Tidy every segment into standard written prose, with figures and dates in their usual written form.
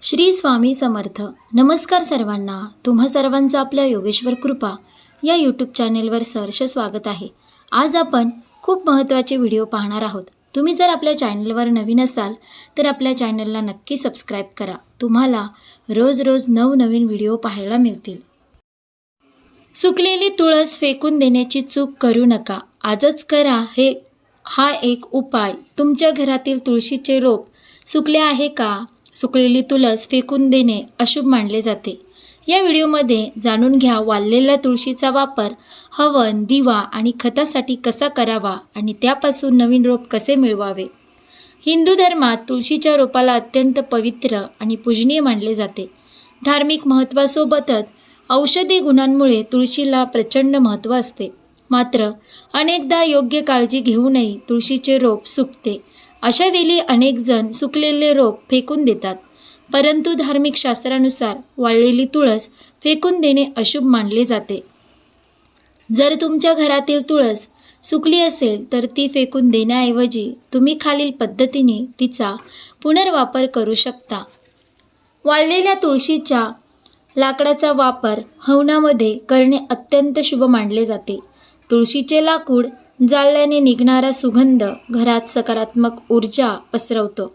श्री स्वामी समर्थ. नमस्कार सर्वांना. तुम्हा सर्वांचं आपल्या योगेश्वर कृपा या यूट्यूब चॅनेलवर सहर्ष स्वागत आहे. आज आपण खूप महत्त्वाचे व्हिडिओ पाहणार आहोत. तुम्ही जर आपल्या चॅनलवर नवीन असाल तर आपल्या चॅनलला नक्की सबस्क्राईब करा. तुम्हाला रोज रोज नवनवीन व्हिडिओ पाहायला मिळतील. सुकलेली तुळस फेकून देण्याची चूक करू नका. आजच करा हा एक उपाय. तुमच्या घरातील तुळशीचे रोप सुकले आहे का? सुकलेली तुळस फेकून देणे अशुभ मानले जाते. या व्हिडिओमध्ये जाणून घ्या वाळलेल्या तुळशीचा वापर हवन, दिवा आणि खतासाठी कसा करावा आणि त्यापासून नवीन रोप कसे मिळवावे. हिंदू धर्मात तुळशीच्या रोपाला अत्यंत पवित्र आणि पूजनीय मानले जाते. धार्मिक महत्त्वासोबतच औषधी गुणांमुळे तुळशीला प्रचंड महत्त्व असते. मात्र अनेकदा योग्य काळजी घेऊनही तुळशीचे रोप सुकते. अशा वेळी अनेक जण सुकलेले रोप फेकून देतात. परंतु धार्मिक शास्त्रानुसार वाळलेली तुळस फेकून देणे अशुभ मानले जाते. जर तुमच्या घरातील तुळस सुकली असेल तर ती फेकून देण्याऐवजी तुम्ही खालील पद्धतीने तिचा पुनर्वापर करू शकता. वाळलेल्या तुळशीच्या लाकडाचा वापर हवनामध्ये करणे अत्यंत शुभ मानले जाते. तुळशीचे लाकूड जाळल्याने निघणारा सुगंध घरात सकारात्मक ऊर्जा पसरवतो.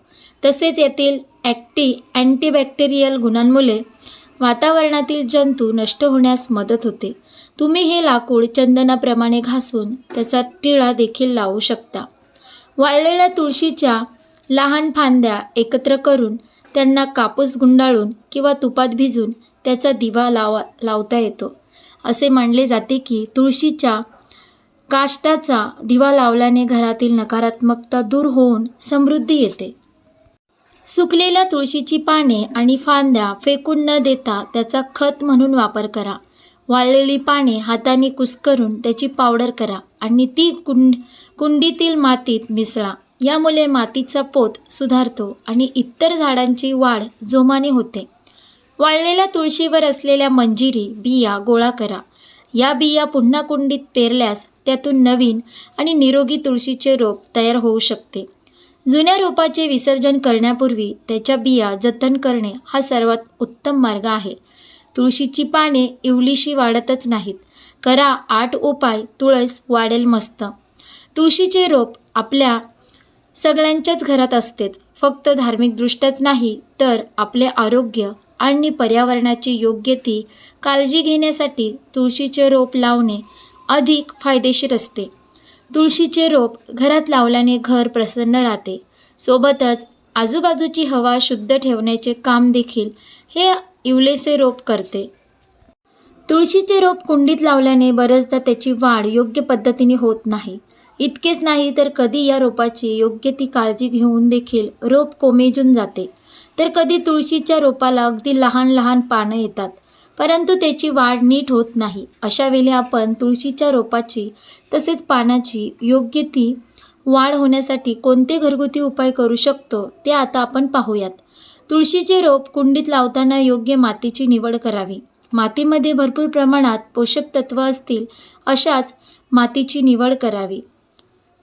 तसेच येथील अँटीबॅक्टेरियल गुणांमुळे वातावरणातील जंतू नष्ट होण्यास मदत होते. तुम्ही हे लाकूड चंदनाप्रमाणे घासून त्याचा टिळा देखील लावू शकता. वाळलेल्या तुळशीच्या लहान फांद्या एकत्र करून त्यांना कापूस गुंडाळून किंवा तुपात भिजून त्याचा दिवा लावता येतो. असे मानले जाते की तुळशीच्या काष्टाचा दिवा लावल्याने घरातील नकारात्मकता दूर होऊन समृद्धी येते. सुकलेल्या तुळशीची पाने आणि फांद्या फेकून न देता त्याचा खत म्हणून वापर करा. वाळलेली पाने हाताने कुस्करून त्याची पावडर करा आणि ती कुंडीतील मातीत मिसळा. यामुळे मातीचा पोत सुधारतो आणि इतर झाडांची वाढ जोमाने होते. वाळलेल्या तुळशीवर असलेल्या मंजिरी बिया गोळा करा. या बिया पुन्हा कुंडीत पेरल्यास त्यातून नवीन आणि निरोगी तुळशीचे रोप तयार होऊ शकते. जुन्या रोपाचे विसर्जन करण्यापूर्वी त्याच्या बिया जतन करणे हा सर्वात उत्तम मार्ग आहे. तुळशीची पाने इवलीशी वाढतच नाहीत. करा 8 उपाय, तुळस वाढेल मस्त. तुळशीचे रोप आपल्या सगळ्यांच्याच घरात असतेच. फक्त धार्मिकदृष्ट्याच नाही तर आपले आरोग्य आणि पर्यावरणाची योग्य ती काळजी घेण्यासाठी तुळशीचे रोप लावणे अधिक फायदेशीर असते. तुळशीचे रोप घरात लावल्याने घर प्रसन्न राहते. सोबतच आजूबाजूची हवा शुद्ध ठेवण्याचे काम देखील हे इवलेसे रोप करते. तुळशीचे रोप कुंडीत लावल्याने बरेचदा त्याची वाढ योग्य पद्धतीने होत नाही. इतकेच नाही तर कधी या रोपाची योग्य ती काळजी घेऊन देखील रोप कोमेजून जाते. तर कधी तुळशीच्या रोपाला अगदी लहान लहान पानं येतात परंतु त्याची वाढ नीट होत नाही. अशा वेळी आपण तुळशीच्या रोपाची तसेच पानाची योग्य ती वाढ होण्यासाठी कोणते घरगुती उपाय करू शकतो ते आता आपण पाहूयात. तुळशीचे रोप कुंडीत लावताना योग्य मातीची निवड करावी. मातीमध्ये भरपूर प्रमाणात पोषक तत्व असतील अशाच मातीची निवड करावी.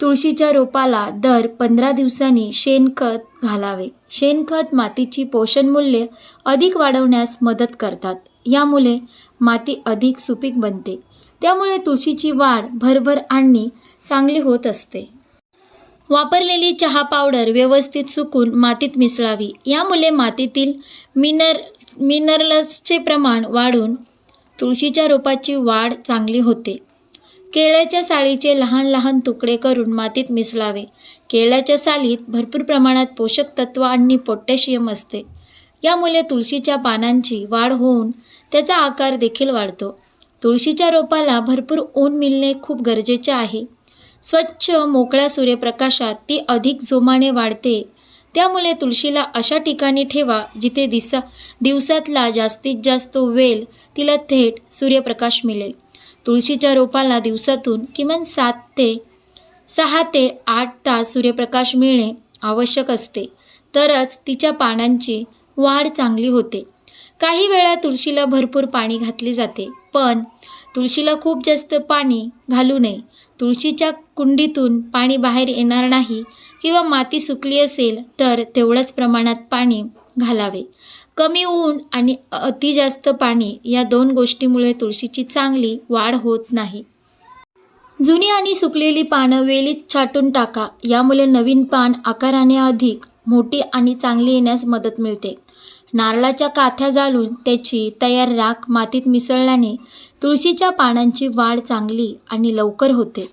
तुळशीच्या रोपाला दर 15 दिवसांनी शेणखत घालावे. शेणखत मातीची पोषण मूल्य अधिक वाढवण्यास मदत करतात. यामुळे माती अधिक सुपीक बनते. त्यामुळे तुळशीची वाढ भरभर आणि चांगली होत असते. वापरलेली चहा पावडर व्यवस्थित सुकून मातीत मिसळावी. यामुळे मातीतील मिनरल्सचे प्रमाण वाढून तुळशीच्या रोपाची वाढ चांगली होते. केळ्याच्या सालीचे लहान लहान तुकडे करून मातीत मिसळावे. केळ्याच्या सालीत भरपूर प्रमाणात पोषक तत्व आणि पोटॅशियम असते. यामुळे तुळशीच्या पानांची वाढ होऊन त्याचा आकार देखील वाढतो. तुळशीच्या रोपाला भरपूर ऊन मिळणे खूप गरजेचे आहे. स्वच्छ मोकळ्या सूर्यप्रकाशात ती अधिक जोमाने वाढते. त्यामुळे तुळशीला अशा ठिकाणी ठेवा जिथे दिवसातला जास्तीत जास्त वेळ तिला थेट सूर्यप्रकाश मिळेल. तुळशीच्या रोपाला दिवसातून किमान 6 ते 8 तास सूर्यप्रकाश मिळणे आवश्यक असते. तरच तिच्या पानांची वाढ चांगली होते. काही वेळा तुळशीला भरपूर पाणी घातले जाते पण तुळशीला खूप जास्त पाणी घालू नये. तुळशीच्या कुंडीतून पाणी बाहेर येणार नाही किंवा माती सुकली असेल तर तेवढ्याच प्रमाणात पाणी घालावे. कमी ऊन आणि अति जास्त पाणी या 2 गोष्टीमुळे तुळशीची चांगली वाढ होत नाही. जुनी आणि सुकलेली पानं वेलीत छाटून टाका. यामुळे नवीन पान आकाराने अधिक मोठी आणि चांगली येण्यास मदत मिळते. नारळाच्या काथ्या जाळून त्याची तयार राख मातीत मिसळल्याने तुळशीच्या पानांची वाढ चांगली आणि लवकर होते.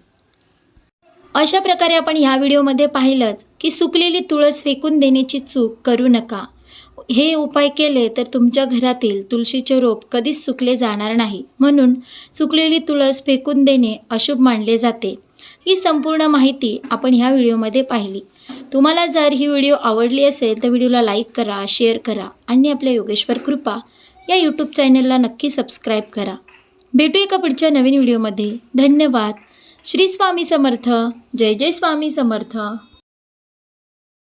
अशा प्रकारे आपण ह्या व्हिडिओमध्ये पाहिलंच की सुकलेली तुळस फेकून देण्याची चूक करू नका. हे उपाय केले तर तुमच्या घरातील तुळशीचे रोप कधीच सुकले जाणार नाही. म्हणून सुकलेली तुळस फेकून देणे अशुभ मानले जाते. ही संपूर्ण माहिती आपण ह्या व्हिडिओमध्ये पाहिली. तुम्हाला जर ही व्हिडिओ आवडली असेल तर व्हिडिओला लाईक करा, शेअर करा आणि आपल्या योगेश्वर कृपा या यूट्यूब चॅनलला नक्की सबस्क्राईब करा. भेटू एका पुढच्या नवीन व्हिडिओमध्ये. धन्यवाद. श्री स्वामी समर्थ. जय जय स्वामी समर्थ.